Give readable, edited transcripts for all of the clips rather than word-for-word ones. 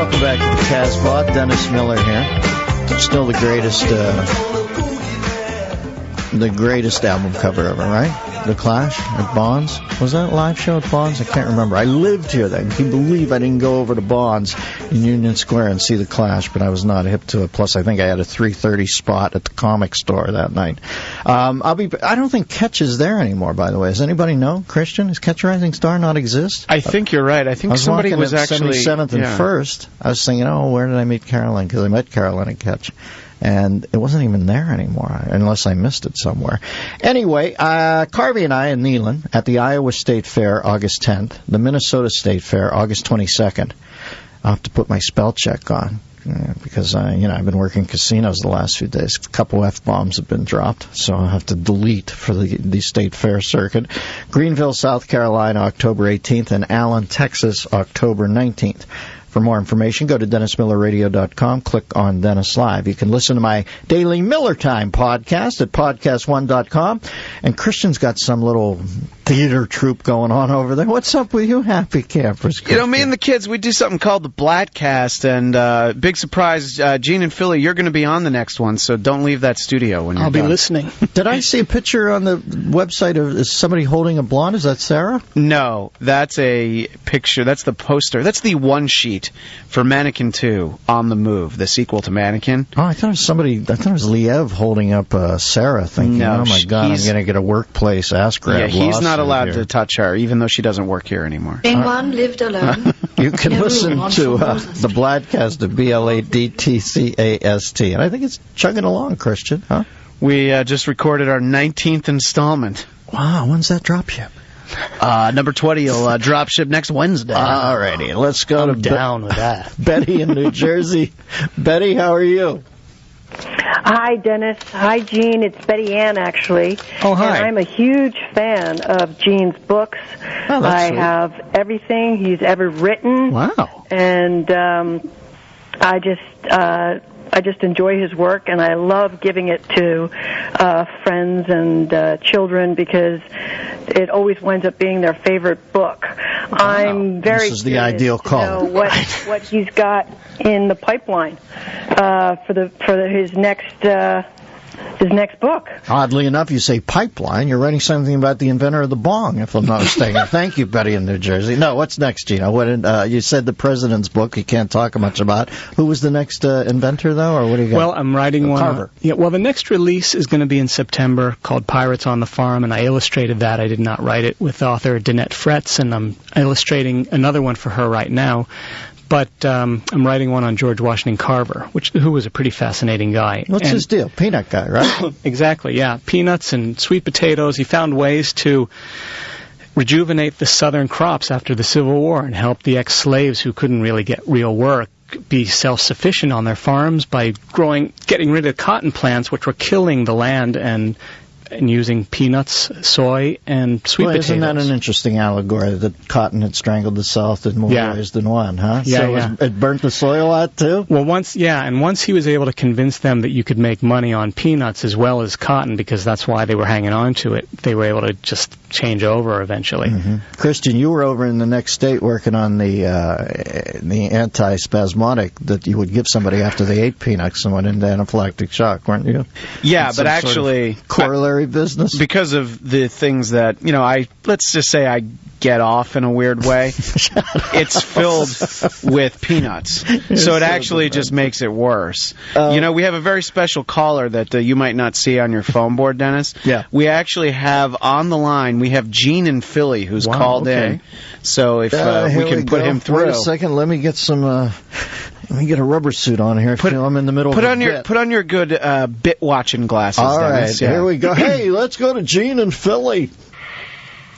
welcome back to the Casbah. Dennis Miller here. Still the greatest album cover ever, right? The Clash at Bonds. Was that a live show at Bonds? I can't remember. I lived here then. Can you believe I didn't go over to Bonds in Union Square and see the Clash, but I was not hip to it. Plus, I think I had a 3:30 spot at the comic store that night. I don't think Ketch is there anymore, by the way. Does anybody know? Christian? Does Ketch Rising Star not exist? I think you're right. I think somebody was actually 77th and 1st. I was thinking, where did I meet Carolyn? Because I met Carolyn at Ketch. And it wasn't even there anymore, unless I missed it somewhere. Anyway, Carvey and I in Neyland at the Iowa State Fair, August 10th, the Minnesota State Fair, August 22nd. I'll have to put my spell check on because, I've been working casinos the last few days. A couple F-bombs have been dropped, so I'll have to delete for the State Fair circuit. Greenville, South Carolina, October 18th, and Allen, Texas, October 19th. For more information, go to DennisMillerRadio.com, click on Dennis Live. You can listen to my daily Miller Time podcast at podcast1.com. And Christian's got some little theater troupe going on over there. What's up with you happy campers, Christian? Me and the kids, we do something called the Bladcast, and big surprise, Gene and Philly, you're going to be on the next one, so don't leave that studio when you're done. I'll be listening. Did I see a picture on the website of is somebody holding a blonde? Is that Sarah? No, that's a picture. That's the poster. That's the one sheet for Mannequin 2, On the Move, the sequel to Mannequin. Oh, I thought it was Liev holding up Sarah, thinking, oh my God, I'm going to get a workplace ass grab. Yeah, he's not allowed to touch her, even though she doesn't work here anymore. One lived alone. You can listen to the Bladcast at BLADTCAST, and I think it's chugging along, Christian, huh? We just recorded our 19th installment. Wow, when's that drop ship? Number 20 will drop ship next Wednesday. All righty, let's go I'm down with that. Betty in New Jersey. Betty, how are you? Hi, Dennis. Hi, Gene. It's Betty Ann, actually. Oh, hi. And I'm a huge fan of Gene's books. Oh, that's I sweet. have everything he's ever written. Wow. And I just enjoy his work, and I love giving it to friends and children because it always winds up being their favorite book. Wow. I'm very This is the ideal caller. know what he's got in the pipeline for his next book. Oddly enough, you say pipeline. You're writing something about the inventor of the bong, if I'm not mistaken. Thank you, Betty in New Jersey. No, what's next, Gina? You said the president's book you can't talk much about. Who was the next inventor, though, or what do you got? Well, I'm writing one. Carver. The next release is going to be in September, called Pirates on the Farm, and I illustrated that. I did not write it, with author Danette Fretz, and I'm illustrating another one for her right now. But I'm writing one on George Washington Carver, who was a pretty fascinating guy. What's his deal? Peanut guy, right? Exactly, yeah. Peanuts and sweet potatoes. He found ways to rejuvenate the southern crops after the Civil War and help the ex-slaves who couldn't really get real work be self-sufficient on their farms by getting rid of cotton plants, which were killing the land, and using peanuts, soy, and sweet potatoes. Isn't that an interesting allegory that cotton had strangled the South in more ways than one, huh? Yeah, so it burnt the soil out, too? Well, once he was able to convince them that you could make money on peanuts as well as cotton, because that's why they were hanging on to it, they were able to just change over eventually. Mm-hmm. Christian, you were over in the next state working on the anti-spasmodic that you would give somebody after they ate peanuts and went into anaphylactic shock, weren't you? Yeah, but actually... corollary business? Because of the things that, let's just say I get off in a weird way, it's filled with peanuts. So it actually just makes it worse. We have a very special caller that you might not see on your phone board, Dennis. Yeah. We actually have on the line, we have Gene in Philly who's called in. So if we can put him through. Wait a second, let me get let me get a rubber suit on here. I'm in the middle of a bit. Put on your good bit watching glasses, All Dennis. right, here we go. Hey, let's go to Gene in Philly.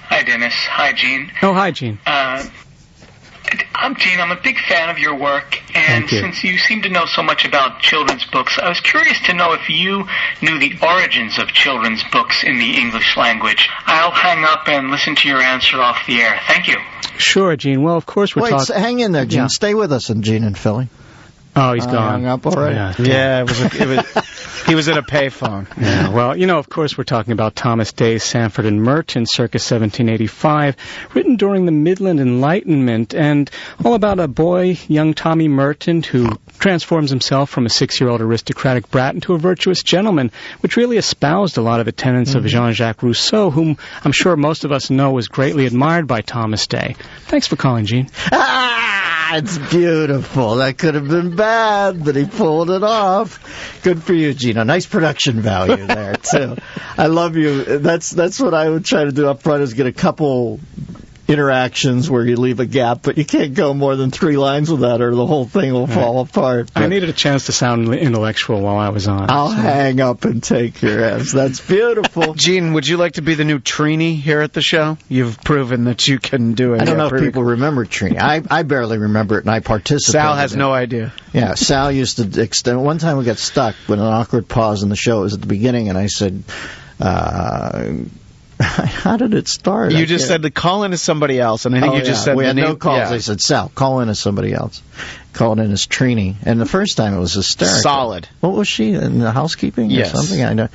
Hi, Dennis. Hi, Gene. Oh, hi, Gene. I'm Gene. I'm a big fan of your work, and since you seem to know so much about children's books, I was curious to know if you knew the origins of children's books in the English language. I'll hang up and listen to your answer off the air. Thank you. Sure, Gene. Well, of course we're talking... Wait, hang in there, Gene. Yeah. Stay with us, Gene in Philly. Oh, he's gone. Hung up already. Yeah, it was He was at a payphone. Yeah, well, of course, we're talking about Thomas Day's Sanford and Merton, circa 1785, written during the Midland Enlightenment, and all about a boy, young Tommy Merton, who transforms himself from a 6-year-old aristocratic brat into a virtuous gentleman, which really espoused a lot of the tenets of Jean-Jacques Rousseau, whom I'm sure most of us know was greatly admired by Thomas Day. Thanks for calling, Gene. It's beautiful. That could have been bad, but he pulled it off. Good for you, Gino. Nice production value there, too. I love you. That's what I would try to do up front, is get a couple interactions where you leave a gap, but you can't go more than 3 lines with that or the whole thing will fall apart. But I needed a chance to sound intellectual while I was on. I'll hang up and take your ass. That's beautiful. Gene, would you like to be the new Trini here at the show? You've proven that you can do it. I don't know if people remember Trini. I barely remember it, and I participated. Sal has no idea. Yeah, Sal used to extend. One time we got stuck with an awkward pause in the show. It was at the beginning, and I said, how did it start? You just said to call in as somebody else, and I think you just said we the had name. No calls. Yeah. I said, Sal, call in as somebody else. Called in as Trini. And the first time it was hysterical. Solid. What was she, in the housekeeping or something? I know.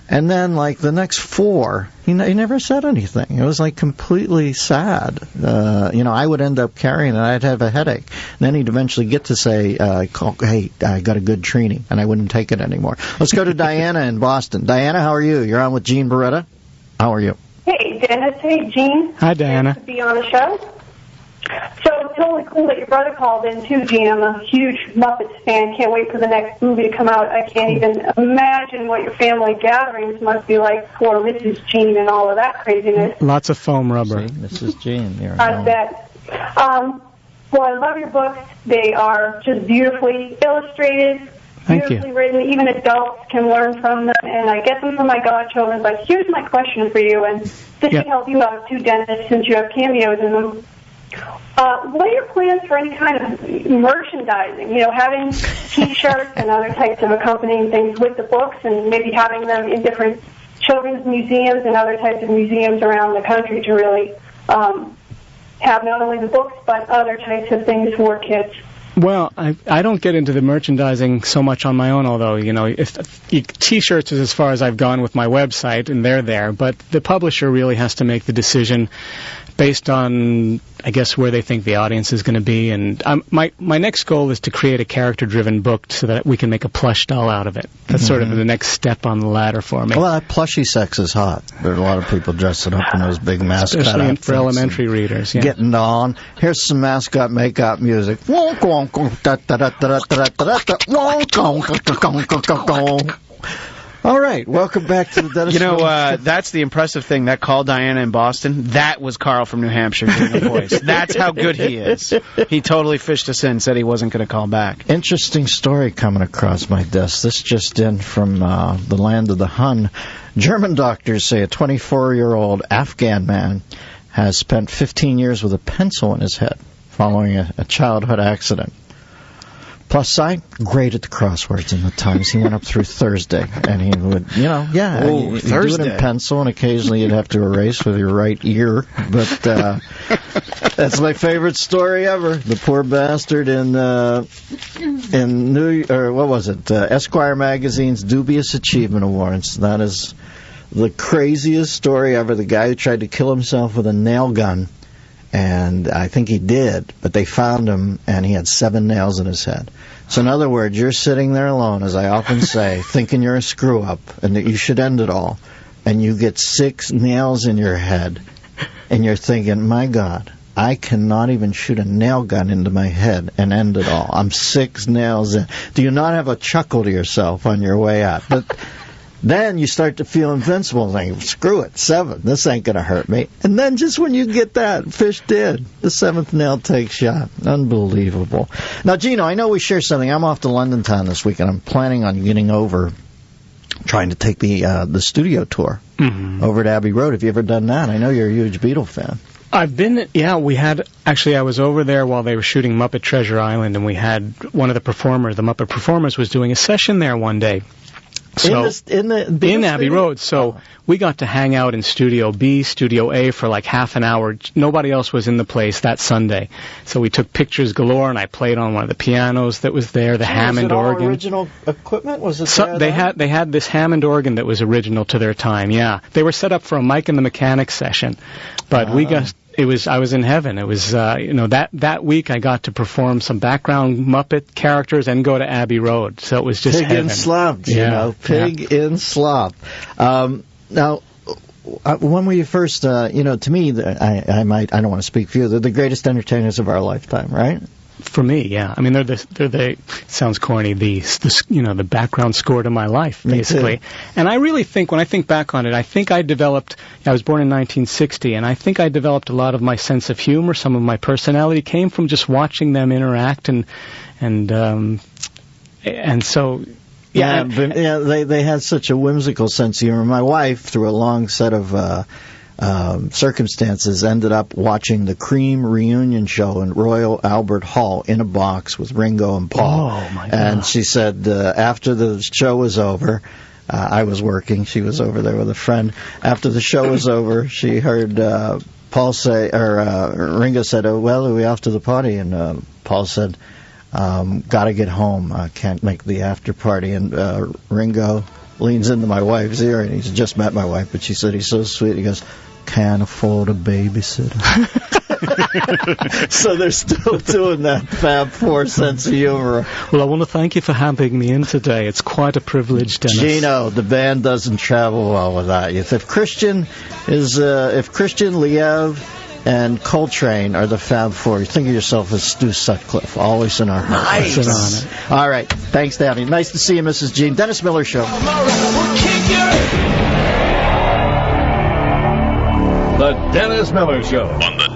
And then, like, the next 4, he never said anything. It was, like, completely sad. I would end up carrying it. I'd have a headache. And then he'd eventually get to say, hey, I got a good Trini, and I wouldn't take it anymore. Let's go to Diana in Boston. Diana, how are you? You're on with Gene Barretta. How are you? Hey, Dennis. Hey, Gene. Hi, Diana. Nice to be on the show. So it's totally cool that your brother called in, too, Gene. I'm a huge Muppets fan. Can't wait for the next movie to come out. I can't even imagine what your family gatherings must be like for Mrs. Gene and all of that craziness. Lots of foam rubber. See, Mrs. Gene. I bet. Well, I love your books. They are just beautifully illustrated. Beautifully written. Even adults can learn from them, and I get them from my godchildren. But here's my question for you, and this should help you out too, Dennis, since you have cameos in them. What are your plans for any kind of merchandising? Having T-shirts and other types of accompanying things with the books, and maybe having them in different children's museums and other types of museums around the country to really have not only the books but other types of things for kids. Well, I don't get into the merchandising so much on my own, although, T-shirts is as far as I've gone with my website, and they're there. But the publisher really has to make the decision based on, I guess, where they think the audience is going to be. And my next goal is to create a character-driven book so that we can make a plush doll out of it. That's sort of the next step on the ladder for me. Well, that plushy sex is hot. There are a lot of people dressing up in those big mascot especially outfits for elementary readers. Yeah. Getting on. Here's some mascot makeup music. All right, welcome back to the Dennis. That's the impressive thing. That call, Diana in Boston, that was Carl from New Hampshire doing the voice. That's how good he is. He totally fished us in, said he wasn't going to call back. Interesting story coming across my desk. This just in from the land of the Hun. German doctors say a 24-year-old Afghan man has spent 15 years with a pencil in his head following a childhood accident. Plus side, great at the crosswords in the Times. He went up through Thursday, and he would, he'd do it in pencil, and occasionally you'd have to erase with your right ear. But that's my favorite story ever. The poor bastard in Esquire magazine's Dubious Achievement Awards. That is the craziest story ever. The guy who tried to kill himself with a nail gun. And I think he did, but they found him, and he had 7 nails in his head. So in other words, you're sitting there alone, as I often say, thinking you're a screw-up, and that you should end it all, and you get 6 nails in your head, and you're thinking, my God, I cannot even shoot a nail gun into my head and end it all. I'm 6 nails in. Do you not have a chuckle to yourself on your way out? But then you start to feel invincible, thinking, screw it, 7, this ain't going to hurt me. And then just when you get that, fish did. The 7th nail takes shot. Unbelievable. Now, Gino, I know we share something. I'm off to London town this week, and I'm planning on getting over, trying to take the studio tour over to Abbey Road. Have you ever done that? I know you're a huge Beatle fan. I've been, I was over there while they were shooting Muppet Treasure Island, and we had one of the Muppet performers was doing a session there one day. So in Abbey Road. So we got to hang out in Studio B, Studio A for like half an hour. Nobody else was in the place that Sunday. So we took pictures galore, and I played on one of the pianos that was there, the Hammond organ. Original equipment? Was it They had this Hammond organ that was original to their time. Yeah, they were set up for a Mike and the Mechanics session, but I was in heaven. It was that week I got to perform some background Muppet characters and go to Abbey Road. So it was just Pig heaven. in slop, Pig in slop. Now, when were you first? To me, I don't want to speak for you. They're the greatest entertainers of our lifetime, right? For me, yeah. I mean, they're the sounds corny, the background score to my life, basically. And I really think, when I think back on it, I think I was born in 1960, and I think I developed a lot of my sense of humor, some of my personality came from just watching them interact, and so. Yeah, they had such a whimsical sense of humor. My wife, through a long set of circumstances, ended up watching the Cream reunion show in Royal Albert Hall in a box with Ringo and Paul. Oh, my God. And she said after the show was over, I was working, she was over there with a friend. After the show was over, she heard Paul say, or Ringo said, "Oh, well, are we off to the party?" And Paul said, "Gotta get home. I can't make the after party." And Ringo leans into my wife's ear, and he's just met my wife, but she said he's so sweet. He goes, "Can't afford a babysitter." So they're still doing that Fab Four sense of humor. Well, I want to thank you for having me in today. It's quite a privilege, Dennis. Gino, the band doesn't travel well without you. If Christian, Liev, and Coltrane are the Fab Four, you think of yourself as Stu Sutcliffe, always in our hearts. Nice. All right. Thanks, Danny. Nice to see you, Mrs. Jean. Dennis Miller Show. The Dennis Miller Show. On the